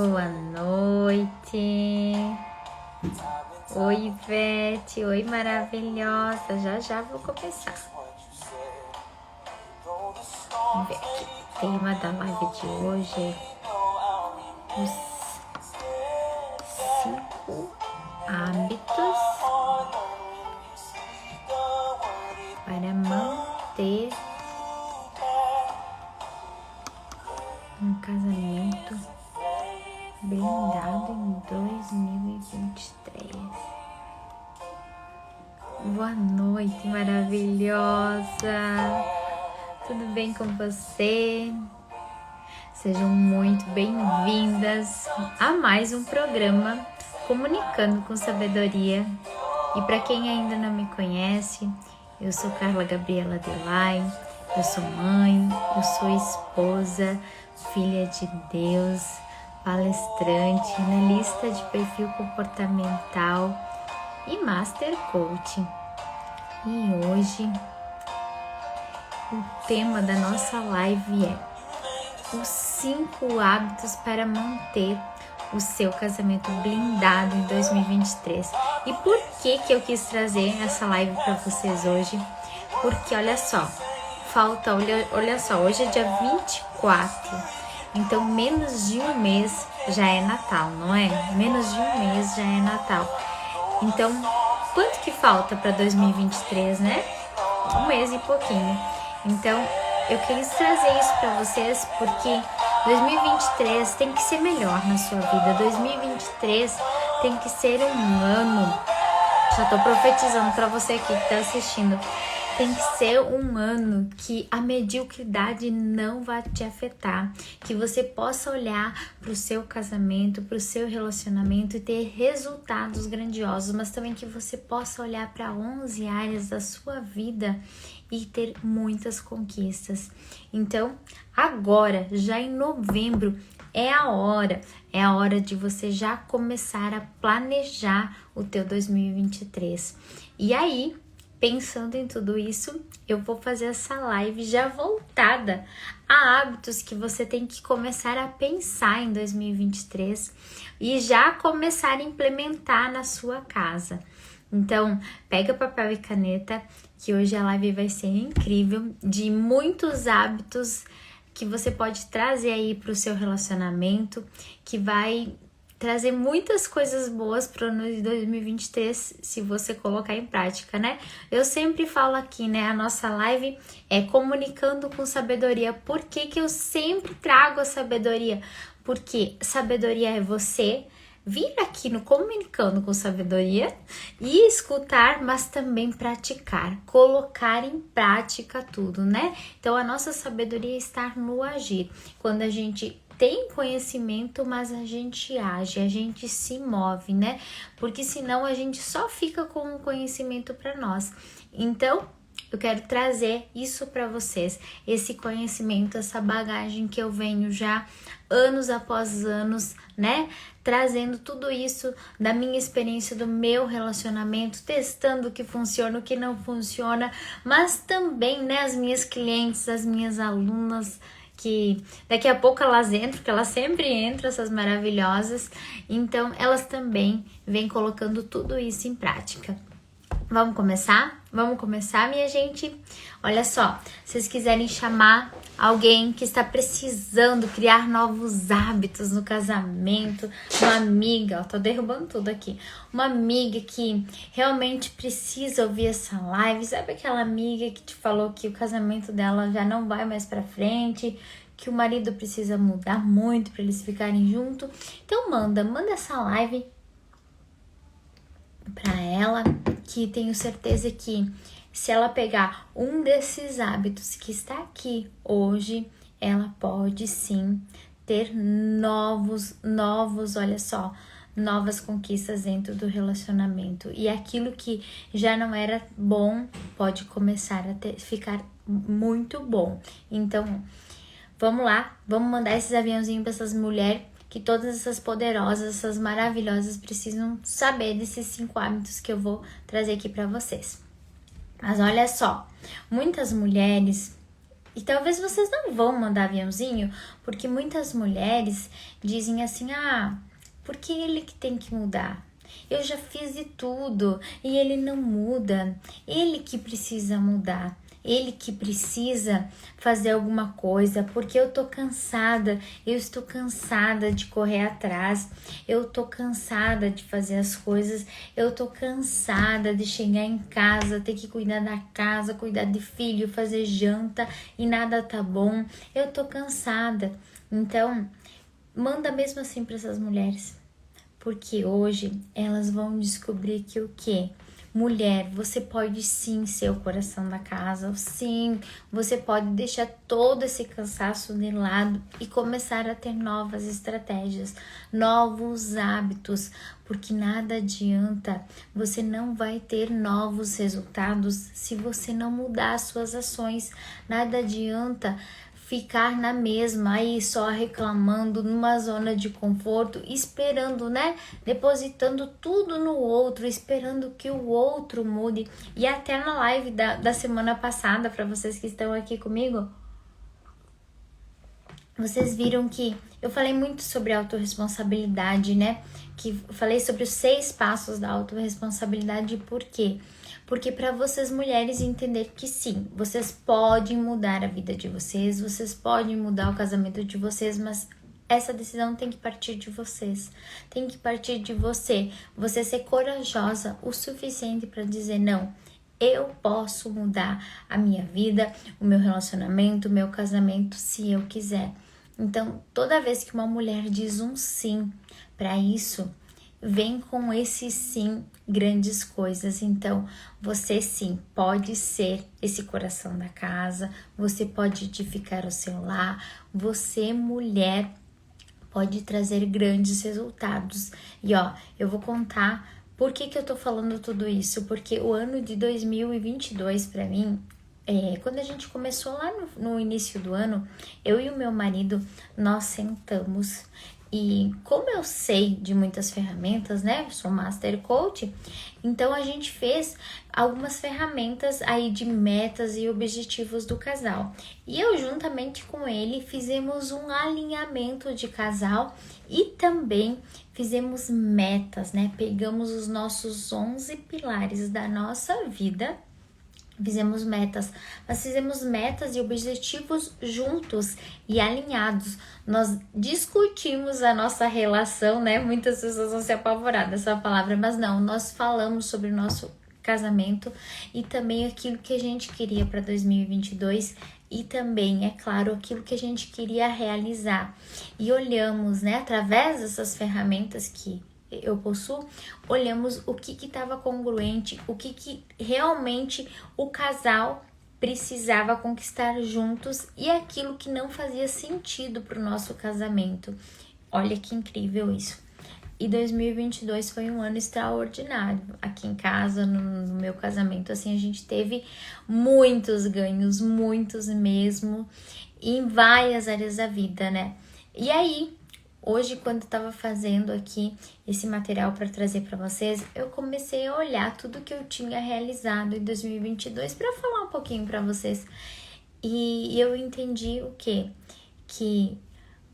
Boa noite. Oi, Ivete. Oi, maravilhosa. Já vou começar. Vamos ver aqui. O tema da live de hoje é os 5 hábitos para manter um casamento blindado em 2023. Boa noite, maravilhosa. Tudo bem com você? Sejam muito bem-vindas a mais um programa Comunicando com Sabedoria. E para quem ainda não me conhece, eu sou Carla Gabriela Delay, eu sou mãe, eu sou esposa, filha de Deus, palestrante, analista de perfil comportamental e Master Coach. E hoje o tema da nossa live é os 5 hábitos para manter o seu casamento blindado em 2023. E por que eu quis trazer essa live para vocês hoje? Porque olha só, olha só, hoje é dia 24, então menos de um mês já é Natal, não é? Menos de um mês já é Natal. Então, quanto que falta para 2023, né? Um mês e pouquinho. Então, eu quis trazer isso para vocês porque 2023 tem que ser melhor na sua vida. 2023 tem que ser um ano. Já tô profetizando para você aqui que tá assistindo. Tem que ser um ano que a mediocridade não vai te afetar, que você possa olhar para o seu casamento, para o seu relacionamento e ter resultados grandiosos, mas também que você possa olhar para 11 áreas da sua vida e ter muitas conquistas. Então, agora, já em novembro, é a hora de você já começar a planejar o teu 2023. E aí, pensando em tudo isso, eu vou fazer essa live já voltada a hábitos que você tem que começar a pensar em 2023 e já começar a implementar na sua casa. Então, pega papel e caneta, que hoje a live vai ser incrível, de muitos hábitos que você pode trazer aí para o seu relacionamento, que vai trazer muitas coisas boas para o ano de 2023, se você colocar em prática, né? Eu sempre falo aqui, né? A nossa live é comunicando com sabedoria. Por que eu sempre trago a sabedoria? Porque sabedoria é você vir aqui no Comunicando com Sabedoria e escutar, mas também praticar, colocar em prática tudo, né? Então, a nossa sabedoria está no agir. Quando a gente tem conhecimento, mas a gente age, a gente se move, né? Porque senão a gente só fica com o conhecimento para nós. Então, eu quero trazer isso para vocês, esse conhecimento, essa bagagem que eu venho já anos após anos, né? Trazendo tudo isso da minha experiência, do meu relacionamento, testando o que funciona, o que não funciona, mas também, né, as minhas clientes, as minhas alunas, que daqui a pouco elas entram, porque elas sempre entram, essas maravilhosas, então elas também vêm colocando tudo isso em prática. Vamos começar? Vamos começar, minha gente? Olha só, se vocês quiserem chamar alguém que está precisando criar novos hábitos no casamento, uma amiga, tô derrubando tudo aqui, uma amiga que realmente precisa ouvir essa live, sabe aquela amiga que te falou que o casamento dela já não vai mais pra frente, que o marido precisa mudar muito para eles ficarem juntos? Então manda essa live para ela, que tenho certeza que se ela pegar um desses hábitos que está aqui hoje, ela pode sim ter novos, olha só, novas conquistas dentro do relacionamento. E aquilo que já não era bom pode começar a ficar muito bom. Então, vamos lá, vamos mandar esses aviãozinhos para essas mulheres, que todas essas poderosas, essas maravilhosas precisam saber desses 5 hábitos que eu vou trazer aqui para vocês. Mas olha só, muitas mulheres E talvez vocês não vão mandar aviãozinho, porque muitas mulheres dizem assim, porque ele que tem que mudar. Eu já fiz de tudo e ele não muda. Ele que precisa mudar. Ele que precisa fazer alguma coisa, porque eu tô cansada, eu estou cansada de correr atrás, eu tô cansada de fazer as coisas, eu tô cansada de chegar em casa, ter que cuidar da casa, cuidar de filho, fazer janta e nada tá bom, eu tô cansada. Então, manda mesmo assim para essas mulheres, porque hoje elas vão descobrir que o quê? Mulher, você pode sim ser o coração da casa, sim, você pode deixar todo esse cansaço de lado e começar a ter novas estratégias, novos hábitos, porque nada adianta, você não vai ter novos resultados se você não mudar as suas ações, nada adianta ficar na mesma aí só reclamando numa zona de conforto, esperando, né? Depositando tudo no outro, esperando que o outro mude. E até na live da semana passada, para vocês que estão aqui comigo, vocês viram que eu falei muito sobre autorresponsabilidade, né? Que falei sobre os 6 passos da autorresponsabilidade. Por quê? Porque para vocês mulheres entender que sim, vocês podem mudar a vida de vocês, vocês podem mudar o casamento de vocês, mas essa decisão tem que partir de vocês, tem que partir de você. Você ser corajosa o suficiente para dizer não, eu posso mudar a minha vida, o meu relacionamento, o meu casamento, se eu quiser. Então, toda vez que uma mulher diz um sim para isso, vem com esse sim grandes coisas. Então, você sim pode ser esse coração da casa, você pode edificar o seu lar, você mulher pode trazer grandes resultados. E eu vou contar por que eu tô falando tudo isso, porque o ano de 2022 para mim, quando a gente começou lá no início do ano, eu e o meu marido, nós sentamos. E como eu sei de muitas ferramentas, né? Eu sou Master Coach, então a gente fez algumas ferramentas aí de metas e objetivos do casal. E eu, juntamente com ele, fizemos um alinhamento de casal e também fizemos metas, né? Pegamos os nossos 11 pilares da nossa vida. Fizemos metas, nós fizemos metas e objetivos juntos e alinhados. Nós discutimos a nossa relação, né? Muitas pessoas vão se apavorar dessa palavra, mas não, nós falamos sobre o nosso casamento e também aquilo que a gente queria para 2022 e também, é claro, aquilo que a gente queria realizar. E olhamos, né, através dessas ferramentas que eu possuo, olhamos o que estava congruente, o que realmente o casal precisava conquistar juntos e aquilo que não fazia sentido para o nosso casamento. Olha que incrível isso. E 2022 foi um ano extraordinário aqui em casa, no meu casamento. Assim, a gente teve muitos ganhos, muitos mesmo, em várias áreas da vida, né? E aí, hoje, quando eu tava fazendo aqui esse material para trazer para vocês, eu comecei a olhar tudo que eu tinha realizado em 2022 para falar um pouquinho para vocês. E eu entendi o quê? Que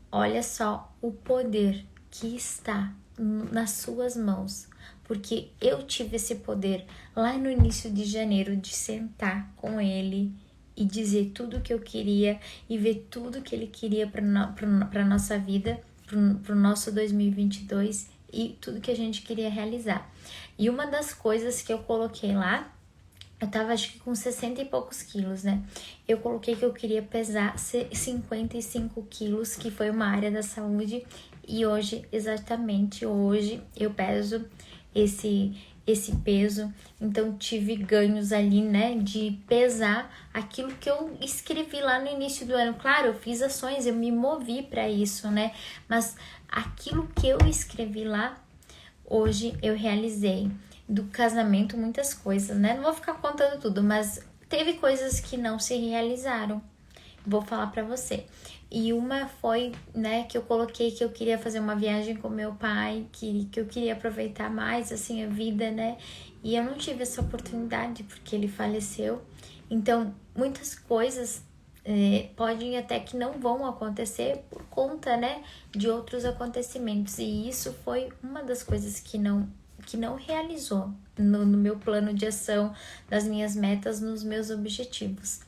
olha só o poder que está nas suas mãos. Porque eu tive esse poder lá no início de janeiro de sentar com ele e dizer tudo o que eu queria e ver tudo que ele queria para nossa vida, para o nosso 2022 e tudo que a gente queria realizar. E uma das coisas que eu coloquei lá, eu tava acho que com 60 e poucos quilos, né? Eu coloquei que eu queria pesar 55 quilos, que foi uma área da saúde, e hoje, exatamente hoje, eu peso esse peso, então tive ganhos ali, né, de pesar aquilo que eu escrevi lá no início do ano. Claro, eu fiz ações, eu me movi para isso, né, mas aquilo que eu escrevi lá, hoje eu realizei. Do casamento, muitas coisas, né, não vou ficar contando tudo, mas teve coisas que não se realizaram, vou falar para você. E uma foi, né, que eu coloquei que eu queria fazer uma viagem com meu pai, que eu queria aproveitar mais, assim, a vida, né? E eu não tive essa oportunidade porque ele faleceu. Então, muitas coisas podem até que não vão acontecer por conta, né, de outros acontecimentos. E isso foi uma das coisas que não realizou no meu plano de ação, nas minhas metas, nos meus objetivos.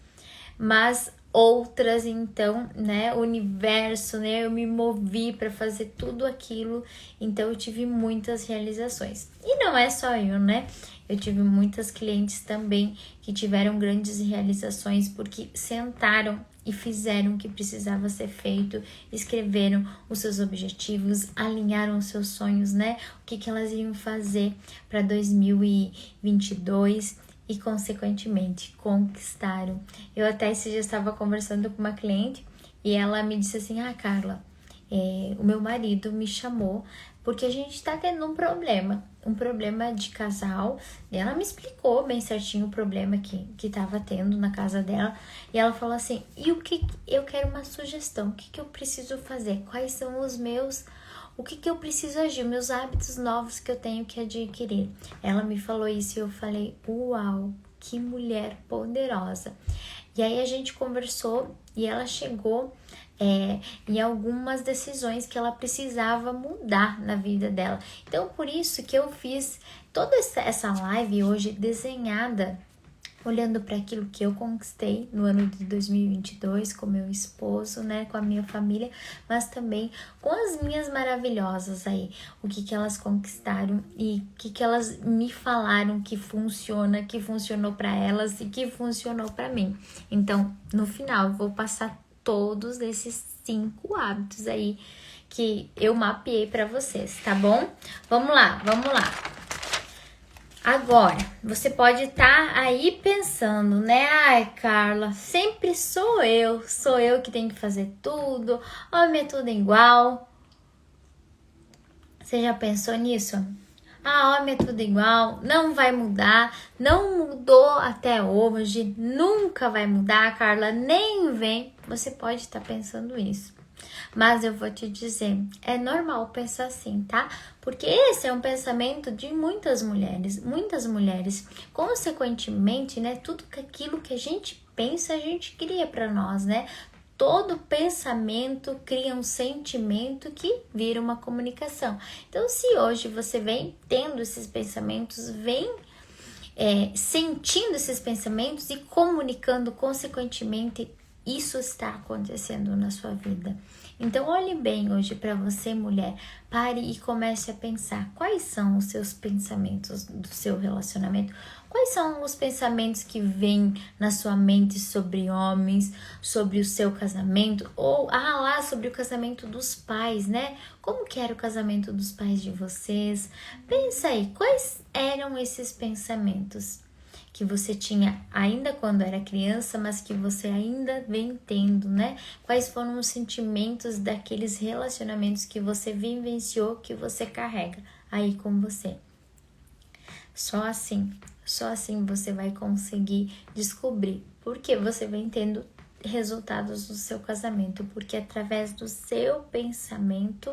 Mas outras, então, né, o universo, né, eu me movi para fazer tudo aquilo, então eu tive muitas realizações. E não é só eu, né? Eu tive muitas clientes também que tiveram grandes realizações porque sentaram e fizeram o que precisava ser feito, escreveram os seus objetivos, alinharam os seus sonhos, né? O que elas iam fazer para 2022 e, consequentemente, conquistaram. Eu até esse dia estava conversando com uma cliente e ela me disse assim, Carla, o meu marido me chamou porque a gente tá tendo um problema de casal. E ela me explicou bem certinho o problema que tava tendo na casa dela. E ela falou assim, e o que eu quero uma sugestão, o que eu preciso fazer? Quais são os meus... O que eu preciso agir, meus hábitos novos que eu tenho que adquirir? Ela me falou isso e eu falei, uau, que mulher poderosa. E aí a gente conversou e ela chegou em algumas decisões que ela precisava mudar na vida dela. Então, por isso que eu fiz toda essa live hoje desenhada, olhando para aquilo que eu conquistei no ano de 2022 com meu esposo, né, com a minha família, mas também com as minhas maravilhosas aí, o que elas conquistaram e o que elas me falaram que funciona, que funcionou para elas e que funcionou para mim. Então, no final, eu vou passar todos esses 5 hábitos aí que eu mapeei para vocês, tá bom? Vamos lá. Agora, você pode estar aí pensando, né? Ai, Carla, sempre sou eu que tenho que fazer tudo, homem é tudo igual. Você já pensou nisso? Homem é tudo igual, não vai mudar, não mudou até hoje, nunca vai mudar, Carla, nem vem. Você pode estar pensando isso. Mas eu vou te dizer, é normal pensar assim, tá? Porque esse é um pensamento de muitas mulheres. Consequentemente, né, tudo aquilo que a gente pensa, a gente cria para nós, né? Todo pensamento cria um sentimento que vira uma comunicação. Então, se hoje você vem tendo esses pensamentos, vem sentindo esses pensamentos e comunicando, consequentemente, isso está acontecendo na sua vida. Então, olhe bem hoje para você, mulher, pare e comece a pensar quais são os seus pensamentos do seu relacionamento, quais são os pensamentos que vêm na sua mente sobre homens, sobre o seu casamento, ou lá sobre o casamento dos pais, né? Como que era o casamento dos pais de vocês? Pensa aí, quais eram esses pensamentos que você tinha ainda quando era criança, mas que você ainda vem tendo, né? Quais foram os sentimentos daqueles relacionamentos que você vivenciou, que você carrega aí com você? Só assim você vai conseguir descobrir por que você vem tendo resultados no seu casamento, porque através do seu pensamento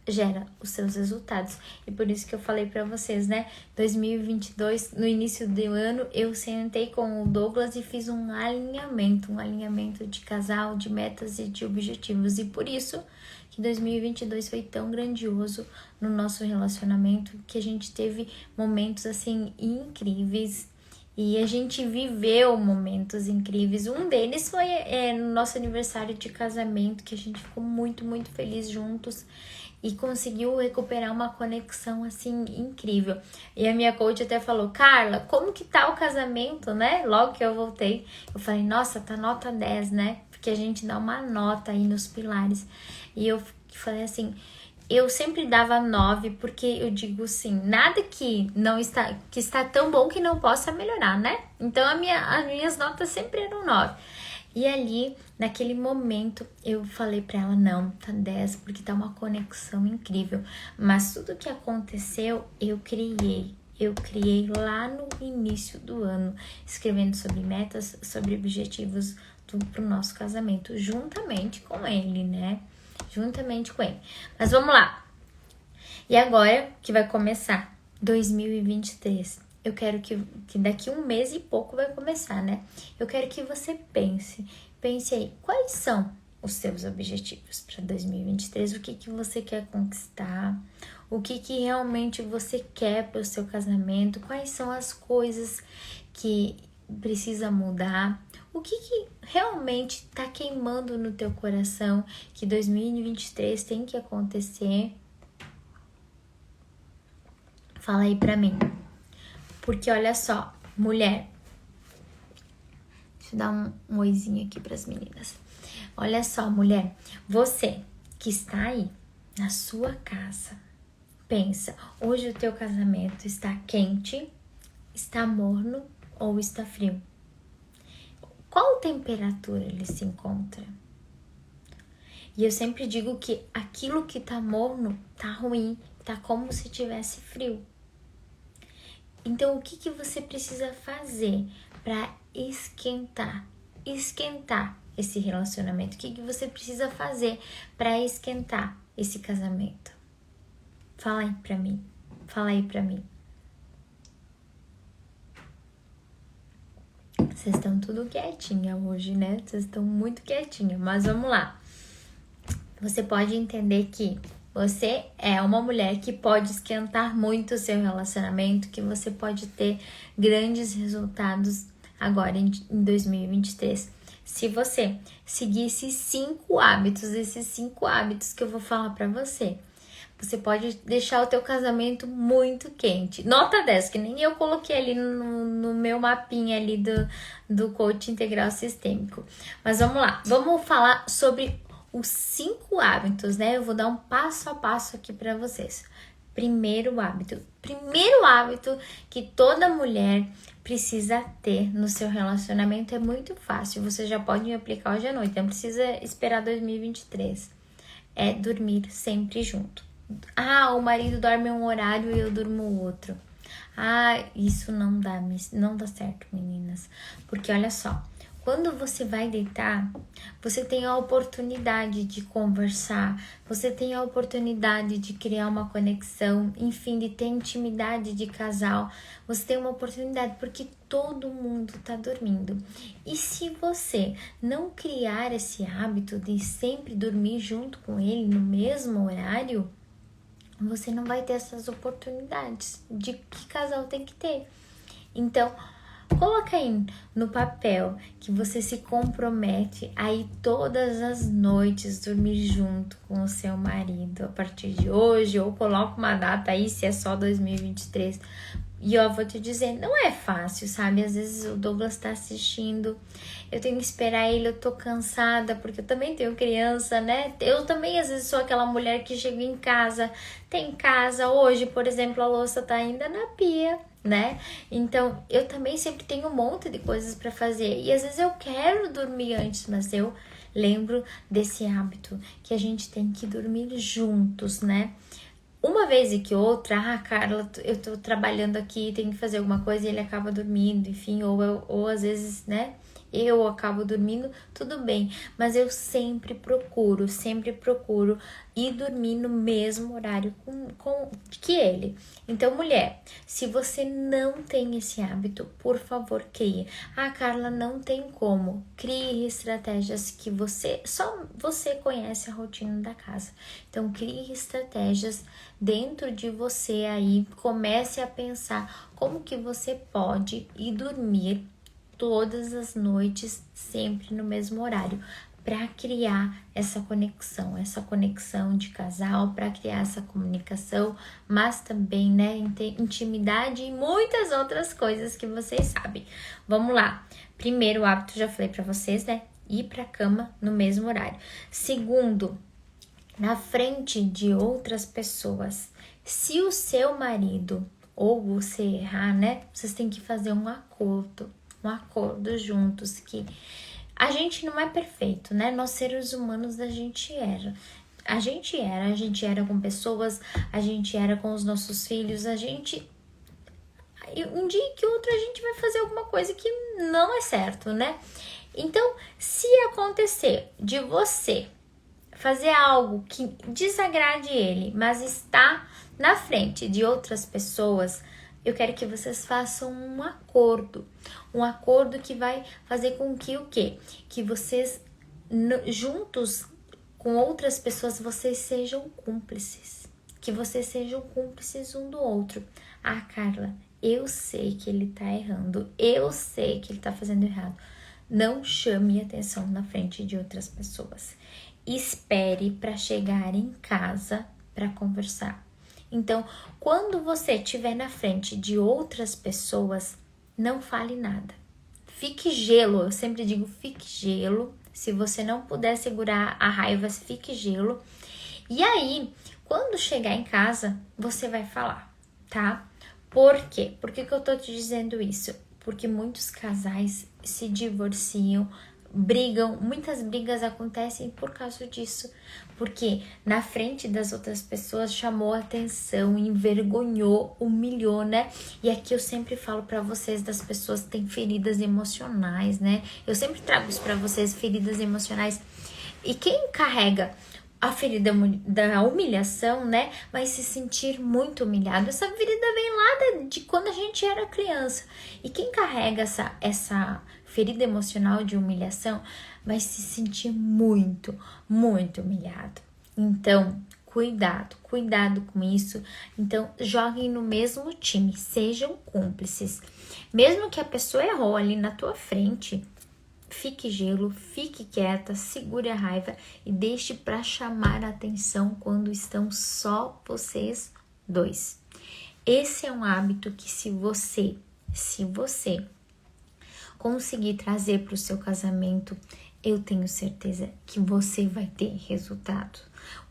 gera os seus resultados. E por isso que eu falei para vocês, né? 2022, no início do ano, eu sentei com o Douglas e fiz um alinhamento de casal, de metas e de objetivos. E por isso que 2022 foi tão grandioso no nosso relacionamento, que a gente teve momentos assim incríveis. E a gente viveu momentos incríveis. Um deles foi no nosso aniversário de casamento, que a gente ficou muito, muito feliz juntos e conseguiu recuperar uma conexão assim incrível. E a minha coach até falou, Carla, como que tá o casamento, né? Logo que eu voltei, eu falei, nossa, tá nota 10, né? Porque a gente dá uma nota aí nos pilares. E eu falei assim, eu sempre dava 9, porque eu digo assim, nada que está tão bom que não possa melhorar, né? Então as minhas notas sempre eram 9. E ali, naquele momento, eu falei pra ela, não, tá 10, porque tá uma conexão incrível. Mas tudo que aconteceu, eu criei lá no início do ano, escrevendo sobre metas, sobre objetivos pro nosso casamento, juntamente com ele, né? Juntamente com ele. Mas vamos lá. E agora que vai começar 2023, eu quero que daqui um mês e pouco vai começar, né? Eu quero que você pense aí, quais são os seus objetivos para 2023? O que você quer conquistar? O que realmente você quer para o seu casamento? Quais são as coisas que precisa mudar? O que realmente está queimando no teu coração que 2023 tem que acontecer? Fala aí pra mim. Porque olha só, mulher. Deixa eu dar um oizinho aqui pras meninas. Olha só, mulher. Você que está aí na sua casa, pensa, hoje o teu casamento está quente, está morno ou está frio? Qual temperatura ele se encontra? E eu sempre digo que aquilo que tá morno tá ruim, tá como se tivesse frio. Então, o que você precisa fazer para esquentar esse relacionamento? O que você precisa fazer para esquentar esse casamento? Fala aí pra mim. Vocês estão tudo quietinha hoje, né? Vocês estão muito quietinha, mas vamos lá. Você pode entender que você é uma mulher que pode esquentar muito o seu relacionamento, que você pode ter grandes resultados agora em 2023. Se você seguir esses 5 hábitos que eu vou falar pra você, você pode deixar o teu casamento muito quente. Nota 10, que nem eu coloquei ali no meu mapinha ali do coach integral sistêmico. Mas vamos lá, vamos falar sobre os 5 hábitos, né? Eu vou dar um passo a passo aqui para vocês. Primeiro hábito que toda mulher precisa ter no seu relacionamento é muito fácil. Você já pode aplicar hoje à noite, não precisa esperar 2023. É dormir sempre junto. Ah, o marido dorme um horário e eu durmo outro. Ah, isso não dá certo, meninas. Porque olha só, quando você vai deitar, você tem a oportunidade de conversar, você tem a oportunidade de criar uma conexão, enfim, de ter intimidade de casal. Você tem uma oportunidade porque todo mundo tá dormindo. E se você não criar esse hábito de sempre dormir junto com ele no mesmo horário, você não vai ter essas oportunidades de que casal tem que ter. Então, coloca aí no papel que você se compromete a ir todas as noites dormir junto com o seu marido a partir de hoje, ou coloca uma data aí se é só 2023. E eu vou te dizer, não é fácil, sabe? Às vezes o Douglas tá assistindo, eu tenho que esperar ele, eu tô cansada, porque eu também tenho criança, né? Eu também às vezes sou aquela mulher que chega em casa, tem casa, hoje, por exemplo, a louça tá ainda na pia, né? Então, eu também sempre tenho um monte de coisas pra fazer, e às vezes eu quero dormir antes, mas eu lembro desse hábito, que a gente tem que dormir juntos, né? Uma vez e que outra, Carla, eu tô trabalhando aqui, tenho que fazer alguma coisa e ele acaba dormindo, enfim, ou às vezes, né, eu acabo dormindo, tudo bem, mas eu sempre procuro ir dormir no mesmo horário que ele. Então, mulher, se você não tem esse hábito, por favor, crie. Ah, Carla, não tem como. Crie estratégias que só você conhece a rotina da casa. Então, crie estratégias dentro de você aí, comece a pensar como que você pode ir dormir todas as noites, sempre no mesmo horário, para criar essa conexão de casal, para criar essa comunicação, mas também, né, intimidade e muitas outras coisas que vocês sabem. Vamos lá. Primeiro hábito, já falei para vocês, né, ir para cama no mesmo horário. Segundo, na frente de outras pessoas, se o seu marido ou você errar, né, vocês têm que fazer um acordo juntos, que a gente não é perfeito, né? Nós seres humanos a gente era com pessoas, a gente era com os nossos filhos, um dia que outro a gente vai fazer alguma coisa que não é certo, né? Então, se acontecer de você fazer algo que desagrade ele, mas está na frente de outras pessoas, eu quero que vocês façam um acordo que vai fazer com que o quê? Que vocês juntos com outras pessoas, vocês sejam cúmplices, que vocês sejam cúmplices um do outro. Ah, Carla, eu sei que ele tá errando, eu sei que ele tá fazendo errado. Não chame atenção na frente de outras pessoas. Espere para chegar em casa para conversar. Então, quando você estiver na frente de outras pessoas, não fale nada. Fique gelo, eu sempre digo fique gelo. Se você não puder segurar a raiva, fique gelo. E aí, quando chegar em casa, você vai falar, tá? Por quê? Por que eu tô te dizendo isso? Porque muitos casais se divorciam, brigam, muitas brigas acontecem por causa disso, porque na frente das outras pessoas chamou atenção, envergonhou, humilhou, né? E aqui eu sempre falo para vocês das pessoas que têm feridas emocionais, né? Eu sempre trago isso para vocês, feridas emocionais. E quem carrega a ferida da humilhação, né, vai se sentir muito humilhado. Essa ferida vem lá de quando a gente era criança. E quem carrega essa ferida emocional de humilhação vai se sentir muito, muito humilhado. Então, cuidado com isso. Então, joguem no mesmo time, sejam cúmplices. Mesmo que a pessoa errou ali na tua frente, fique gelo, fique quieta, segure a raiva e deixe para chamar a atenção quando estão só vocês dois. Esse é um hábito que se você conseguir trazer para o seu casamento, eu tenho certeza que você vai ter resultado.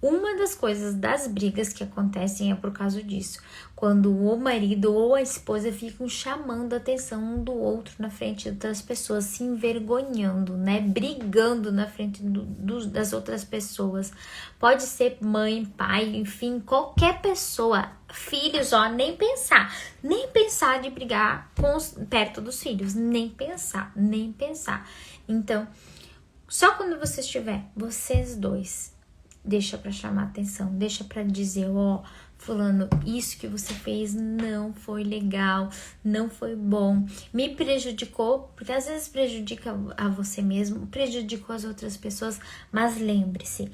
Uma das coisas das brigas que acontecem é por causa disso. Quando o marido ou a esposa ficam chamando a atenção um do outro na frente das pessoas, se envergonhando, né? Brigando na frente das outras pessoas. Pode ser mãe, pai, enfim, qualquer pessoa. Filhos, ó, nem pensar de brigar perto dos filhos, nem pensar. Então, só quando você estiver, vocês dois, deixa pra chamar atenção, deixa pra dizer, ó, fulano, isso que você fez não foi legal, não foi bom, me prejudicou, porque às vezes prejudica a você mesmo, prejudicou as outras pessoas, mas lembre-se,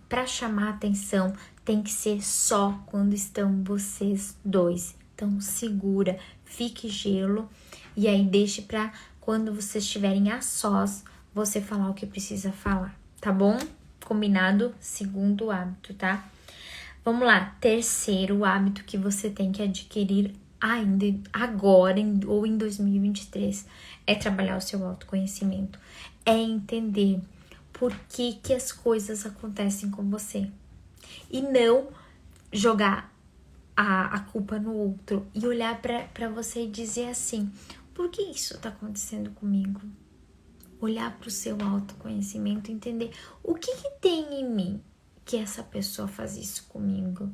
pra chamar atenção tem que ser só quando estão vocês dois. Então segura, fique gelo e aí deixe pra quando vocês estiverem a sós, você falar o que precisa falar, tá bom? Combinado? Segundo hábito, tá? Vamos lá, terceiro hábito que você tem que adquirir ainda agora ou em 2023 é trabalhar o seu autoconhecimento, é entender por que as coisas acontecem com você e não jogar a culpa no outro e olhar para você e dizer assim, por que isso tá acontecendo comigo? Olhar para o seu autoconhecimento, entender o que tem em mim que essa pessoa faz isso comigo.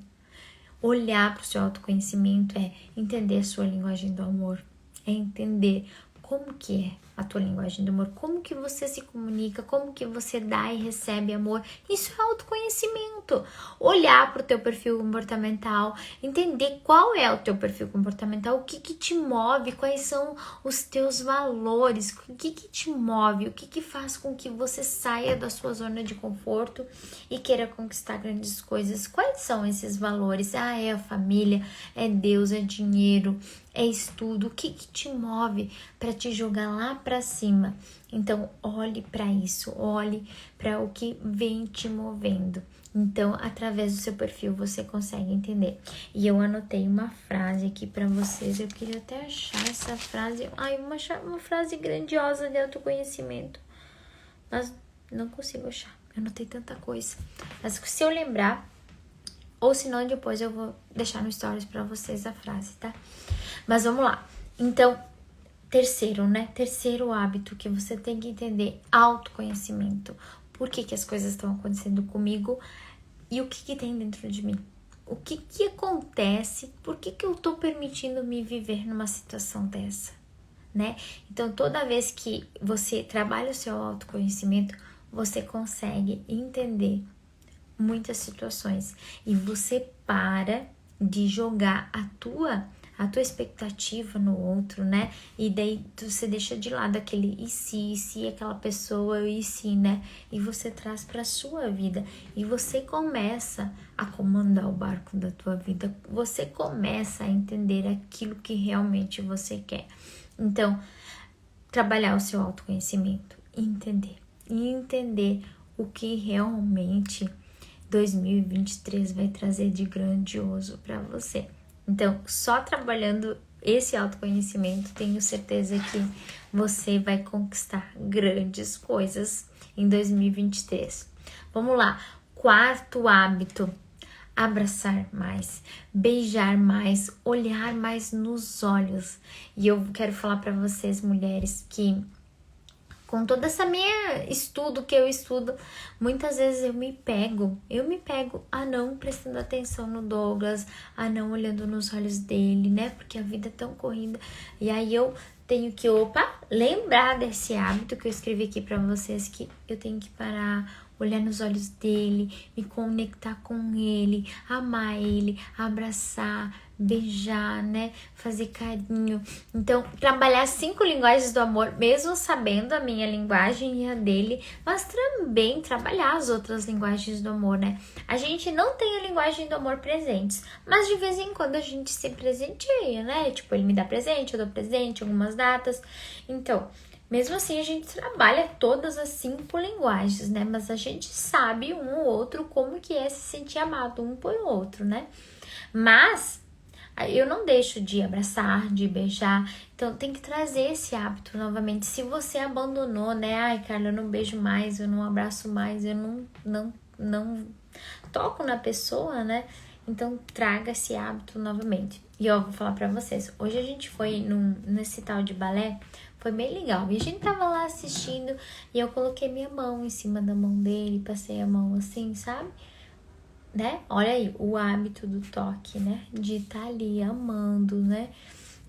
Olhar para o seu autoconhecimento é entender a sua linguagem do amor, é entender como que é a tua linguagem do amor, como que você se comunica, como que você dá e recebe amor. Isso é autoconhecimento. Olhar para o teu perfil comportamental, entender qual é o teu perfil comportamental, o que te move, quais são os teus valores, o que te move, o que faz com que você saia da sua zona de conforto e queira conquistar grandes coisas. Quais são esses valores? Ah, é a família, é Deus, é dinheiro, é estudo. O que te move para te jogar lá para cima? Então, olhe para isso, olhe para o que vem te movendo. Então, através do seu perfil, você consegue entender. E eu anotei uma frase aqui para vocês. Eu queria até achar essa frase. Ai, uma frase grandiosa de autoconhecimento. Mas não consigo achar. Eu anotei tanta coisa. Mas se eu lembrar, ou se não, depois eu vou deixar no stories para vocês a frase, tá? Mas vamos lá. Então, terceiro hábito que você tem que entender, autoconhecimento. Por que as coisas estão acontecendo comigo e o que tem dentro de mim? O que acontece? Por que eu tô permitindo me viver numa situação dessa, né? Então, toda vez que você trabalha o seu autoconhecimento, você consegue entender muitas situações e você para de jogar a tua expectativa no outro, né? E daí você deixa de lado aquele e se aquela pessoa, e se, né? E você traz pra sua vida. E você começa a comandar o barco da tua vida. Você começa a entender aquilo que realmente você quer. Então, trabalhar o seu autoconhecimento e entender o que realmente 2023 vai trazer de grandioso para você. Então, só trabalhando esse autoconhecimento, tenho certeza que você vai conquistar grandes coisas em 2023. Vamos lá, 4º hábito: abraçar mais, beijar mais, olhar mais nos olhos. E eu quero falar para vocês, mulheres, que com toda essa minha estudo que eu estudo, muitas vezes eu me pego a não prestando atenção no Douglas, a não olhando nos olhos dele, né? Porque a vida é tão corrida. E aí eu tenho que, lembrar desse hábito que eu escrevi aqui pra vocês, que eu tenho que parar, olhar nos olhos dele, me conectar com ele, amar ele, abraçar, beijar, né? Fazer carinho. Então, trabalhar 5 linguagens do amor, mesmo sabendo a minha linguagem e a dele, mas também trabalhar as outras linguagens do amor, né? A gente não tem a linguagem do amor presentes, mas de vez em quando a gente se presenteia, né? Tipo, ele me dá presente, eu dou presente, algumas datas. Então, mesmo assim, a gente trabalha todas as 5 linguagens, né? Mas a gente sabe um ou outro como que é se sentir amado um por outro, né? Mas eu não deixo de abraçar, de beijar. Então, tem que trazer esse hábito novamente. Se você abandonou, né? Ai, Carla, eu não beijo mais, eu não abraço mais, eu não toco na pessoa, né? Então, traga esse hábito novamente. E eu vou falar pra vocês. Hoje a gente foi nesse tal de balé. Foi bem legal. E a gente tava lá assistindo e eu coloquei minha mão em cima da mão dele, passei a mão assim, sabe? Né? Olha aí, o hábito do toque, né? De estar ali amando, né?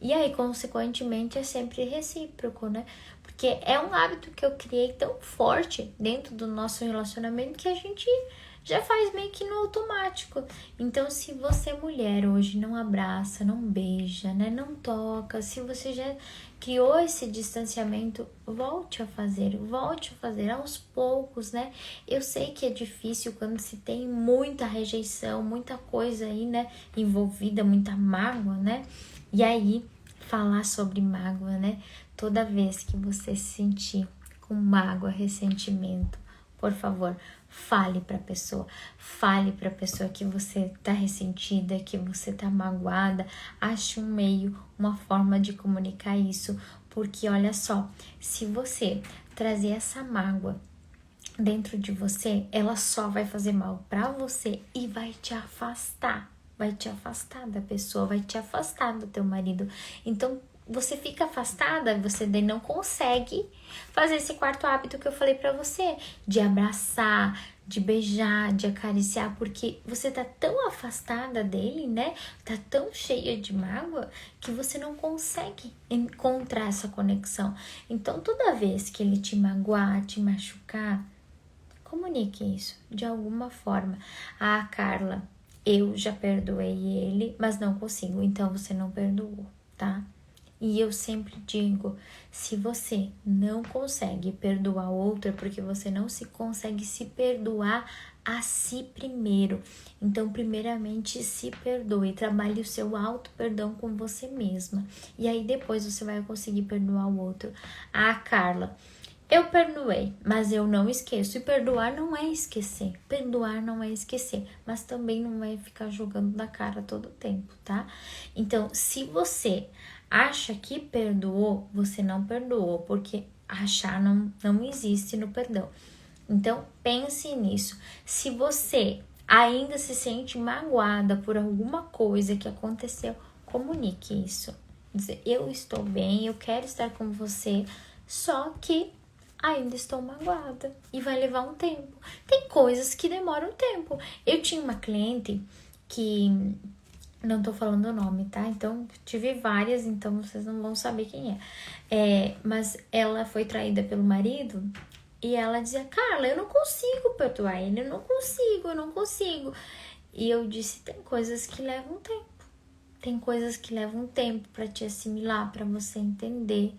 E aí, consequentemente, é sempre recíproco, né? Porque é um hábito que eu criei tão forte dentro do nosso relacionamento que a gente já faz meio que no automático. Então, se você, mulher, hoje não abraça, não beija, né? Não toca, se você já criou esse distanciamento, volte a fazer aos poucos, né? Eu sei que é difícil quando se tem muita rejeição, muita coisa aí, né? Envolvida, muita mágoa, né? E aí, falar sobre mágoa, né? Toda vez que você se sentir com mágoa, ressentimento, por favor, fale pra pessoa que você tá ressentida, que você tá magoada. Ache um meio, uma forma de comunicar isso, porque olha só, se você trazer essa mágoa dentro de você, ela só vai fazer mal pra você e vai te afastar da pessoa, vai te afastar do teu marido. Então, você fica afastada, você daí não consegue fazer esse 4º hábito que eu falei pra você, de abraçar, de beijar, de acariciar, porque você tá tão afastada dele, né? Tá tão cheia de mágoa que você não consegue encontrar essa conexão. Então, toda vez que ele te magoar, te machucar, comunique isso de alguma forma. Ah, Carla, eu já perdoei ele, mas não consigo. Então, você não perdoou, tá? E eu sempre digo, se você não consegue perdoar outra, porque você não se consegue se perdoar a si primeiro. Então, primeiramente, se perdoe, trabalhe o seu auto-perdão com você mesma. E aí, depois você vai conseguir perdoar o outro. Ah, Carla, eu perdoei, mas eu não esqueço. E perdoar não é esquecer. Perdoar não é esquecer, mas também não é ficar jogando na cara todo o tempo, tá? Então, se você acha que perdoou, você não perdoou, porque achar não existe no perdão. Então, pense nisso. Se você ainda se sente magoada por alguma coisa que aconteceu, comunique isso. Dizer, eu estou bem, eu quero estar com você, só que ainda estou magoada e vai levar um tempo. Tem coisas que demoram tempo. Eu tinha uma cliente que... não tô falando o nome, tá? Então, tive várias, então vocês não vão saber quem é. Mas ela foi traída pelo marido e ela dizia, Carla, eu não consigo perdoar ele, eu não consigo. E eu disse, tem coisas que levam tempo. tem coisas que levam tempo para te assimilar, para você entender,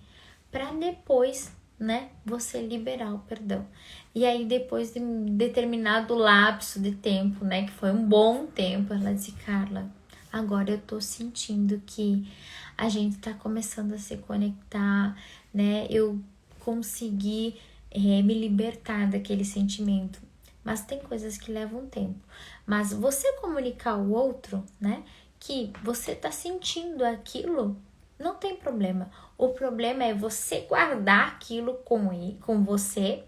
para depois, né, você liberar o perdão. E aí depois de um determinado lapso de tempo, né, que foi um bom tempo, ela disse: Carla, agora eu tô sentindo que a gente tá começando a se conectar, né, eu consegui me libertar daquele sentimento. Mas tem coisas que levam tempo. Mas você comunicar ao outro, né, que você tá sentindo aquilo, não tem problema. O problema é você guardar aquilo com você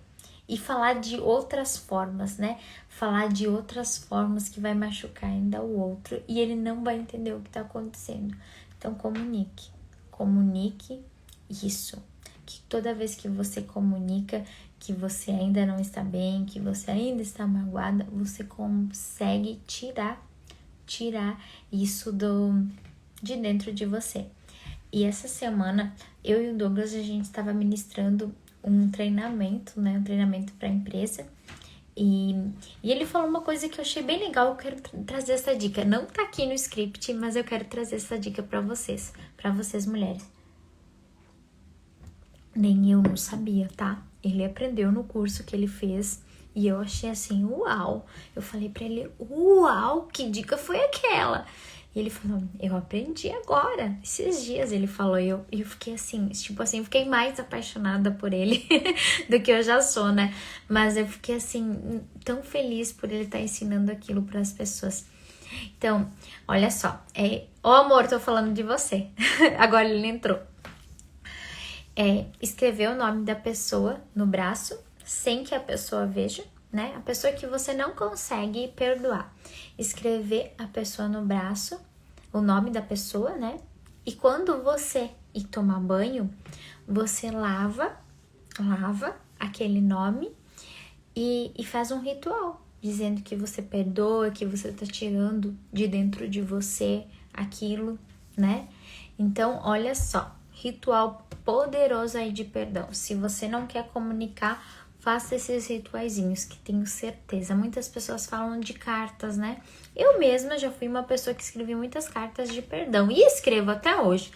e falar de outras formas, né? Falar de outras formas que vai machucar ainda o outro e ele não vai entender o que tá acontecendo. Então comunique. Comunique isso. Que toda vez que você comunica que você ainda não está bem, que você ainda está magoada, você consegue tirar isso de dentro de você. E essa semana, eu e o Douglas, a gente estava ministrando um treinamento, né? Um treinamento para a empresa. E ele falou uma coisa que eu achei bem legal, eu quero trazer essa dica. Não tá aqui no script, mas eu quero trazer essa dica para vocês mulheres. Nem eu não sabia, tá? Ele aprendeu no curso que ele fez e eu achei assim, uau! Eu falei pra ele, uau, que dica foi aquela? E ele falou, eu aprendi agora, esses dias, ele falou, e eu fiquei assim, tipo assim, fiquei mais apaixonada por ele do que eu já sou, né? Mas eu fiquei assim, tão feliz por ele estar ensinando aquilo para as pessoas. Então, olha só, ô amor, tô falando de você, agora ele entrou. Escrever o nome da pessoa no braço, sem que a pessoa veja, né? A pessoa que você não consegue perdoar. Escrever a pessoa no braço, o nome da pessoa, né? E quando você ir tomar banho, você lava aquele nome e faz um ritual, dizendo que você perdoa, que você tá tirando de dentro de você aquilo, né? Então, olha só. Ritual poderoso aí de perdão. Se você não quer comunicar, faça esses rituaizinhos que tenho certeza. Muitas pessoas falam de cartas, né? Eu mesma já fui uma pessoa que escrevi muitas cartas de perdão e escrevo até hoje.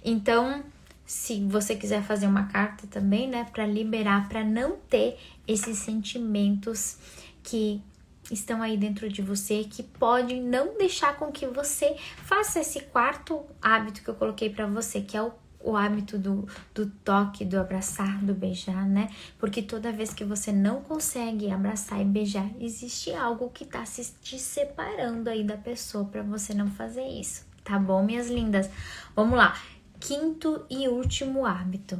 Então, se você quiser fazer uma carta também, né, para liberar, para não ter esses sentimentos que estão aí dentro de você, que podem não deixar com que você faça esse quarto hábito que eu coloquei para você, que é o hábito do toque, do abraçar, do beijar, né? Porque toda vez que você não consegue abraçar e beijar, existe algo que tá te separando aí da pessoa para você não fazer isso, tá bom, minhas lindas? Vamos lá. Quinto e último hábito: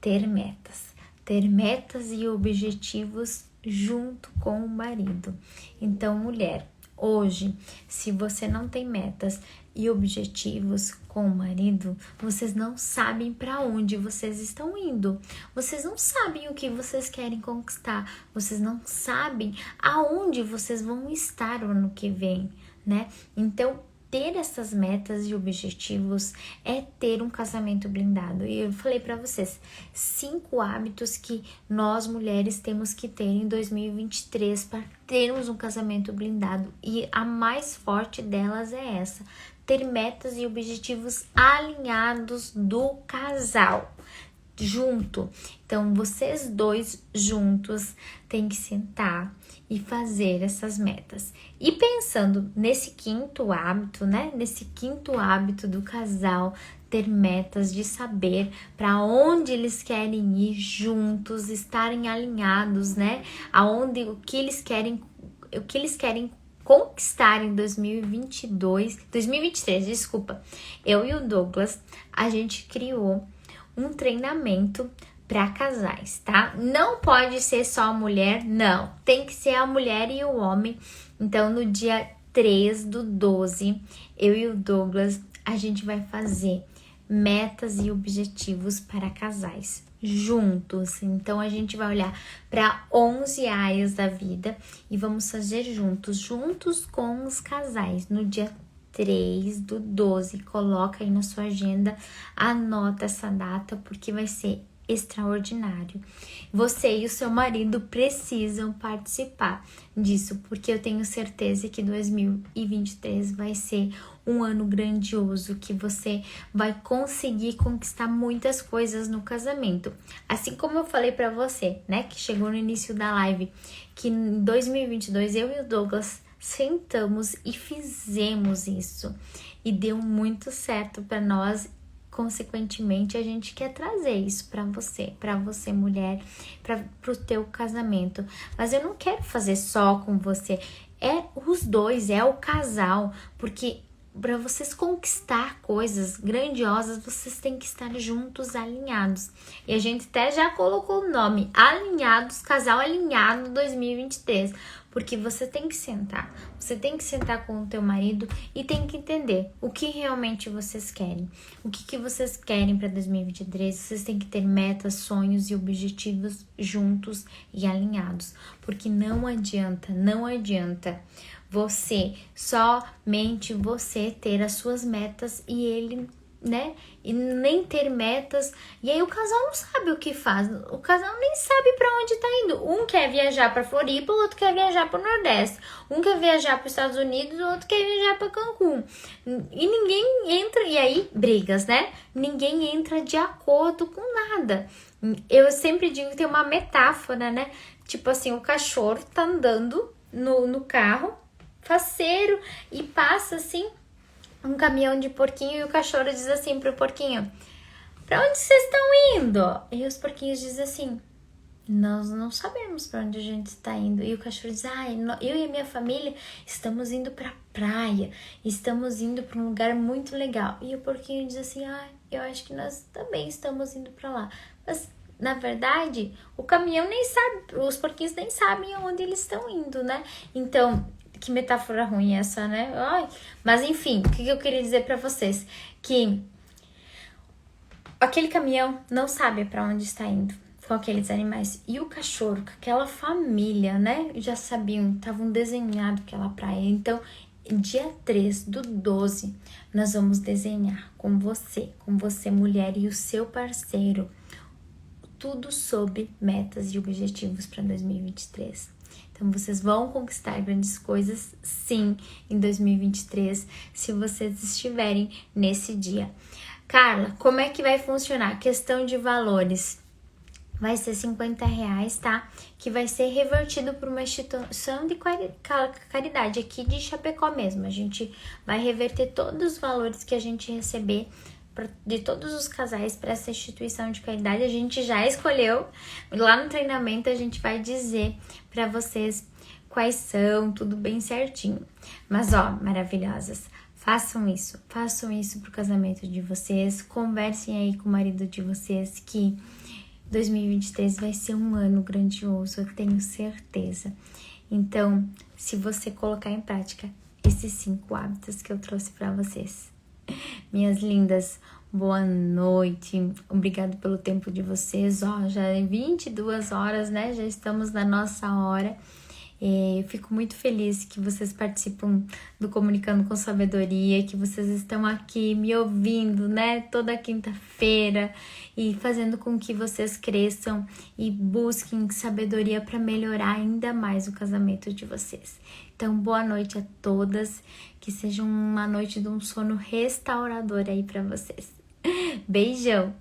ter metas. Ter metas e objetivos junto com o marido. Então, mulher, hoje, se você não tem metas e objetivos com o marido, vocês não sabem para onde vocês estão indo. Vocês não sabem o que vocês querem conquistar. Vocês não sabem aonde vocês vão estar o ano que vem, né? Então, ter essas metas e objetivos é ter um casamento blindado. E eu falei para vocês, 5 hábitos que nós mulheres temos que ter em 2023 para termos um casamento blindado. E a mais forte delas é essa: ter metas e objetivos alinhados do casal. Junto. Então, vocês dois juntos têm que sentar e fazer essas metas. E pensando nesse quinto hábito, né? Nesse quinto hábito do casal, ter metas de saber para onde eles querem ir juntos, estarem alinhados, né? O que eles querem conquistar em 2023, desculpa. Eu e o Douglas, a gente criou um treinamento para casais, tá? Não pode ser só a mulher, não. Tem que ser a mulher e o homem. Então, no dia 3/12, eu e o Douglas, a gente vai fazer metas e objetivos para casais juntos. Então, a gente vai olhar para 11 áreas da vida e vamos fazer juntos com os casais, no dia 3/12, coloca aí na sua agenda, anota essa data porque vai ser extraordinário. Você e o seu marido precisam participar disso, porque eu tenho certeza que 2023 vai ser um ano grandioso, que você vai conseguir conquistar muitas coisas no casamento. Assim como eu falei pra você, né, que chegou no início da live, que em 2022 eu e o Douglas sentamos e fizemos isso e deu muito certo para nós. Consequentemente, a gente quer trazer isso para você mulher, para o teu casamento. Mas eu não quero fazer só com você, é os dois, é o casal, porque para vocês conquistar coisas grandiosas, vocês têm que estar juntos, alinhados. E a gente até já colocou o nome, Alinhados, Casal Alinhado 2023. Porque você tem que sentar. Você tem que sentar com o teu marido e tem que entender o que realmente vocês querem. O que vocês querem para 2023. Vocês têm que ter metas, sonhos e objetivos juntos e alinhados. Porque não adianta somente você ter as suas metas e ele, né, e nem ter metas, e aí o casal não sabe o que faz, o casal nem sabe para onde tá indo. Um quer viajar para Floripa, o outro quer viajar para o Nordeste, um quer viajar para os Estados Unidos, o outro quer viajar para Cancún, e ninguém entra, e aí brigas, né? Ninguém entra de acordo com nada. Eu sempre digo que tem uma metáfora, né? Tipo assim, o cachorro tá andando no carro faceiro e passa assim um caminhão de porquinho e o cachorro diz assim pro porquinho: pra onde vocês estão indo? E os porquinhos dizem assim: nós não sabemos pra onde a gente está indo. E o cachorro diz: eu e a minha família estamos indo pra praia, estamos indo pra um lugar muito legal. E o porquinho diz assim: eu acho que nós também estamos indo pra lá. Mas na verdade o caminhão nem sabe, os porquinhos nem sabem aonde eles estão indo, né? Então, que metáfora ruim essa, né? Mas enfim, o que eu queria dizer pra vocês? Que aquele caminhão não sabe pra onde está indo com aqueles animais. E o cachorro, com aquela família, né? Já sabiam, estavam desenhando aquela praia. Então, dia 3/12, nós vamos desenhar com você mulher e o seu parceiro, tudo sobre metas e objetivos para 2023. Então, vocês vão conquistar grandes coisas, sim, em 2023, se vocês estiverem nesse dia. Carla, como é que vai funcionar? Questão de valores. Vai ser R$50, tá? Que vai ser revertido por uma instituição de caridade aqui de Chapecó mesmo. A gente vai reverter todos os valores que a gente receber de todos os casais para essa instituição de caridade. A gente já escolheu, lá no treinamento a gente vai dizer para vocês quais são, tudo bem certinho. Mas maravilhosas, façam isso pro casamento de vocês, conversem aí com o marido de vocês que 2023 vai ser um ano grandioso, eu tenho certeza. Então, se você colocar em prática esses 5 hábitos que eu trouxe para vocês. Minhas lindas, boa noite, obrigado pelo tempo de vocês, já é 22 horas, né, já estamos na nossa hora. Eu fico muito feliz que vocês participam do Comunicando com Sabedoria, que vocês estão aqui me ouvindo, né, toda quinta-feira e fazendo com que vocês cresçam e busquem sabedoria para melhorar ainda mais o casamento de vocês. Então, boa noite a todas, que seja uma noite de um sono restaurador aí para vocês. Beijão!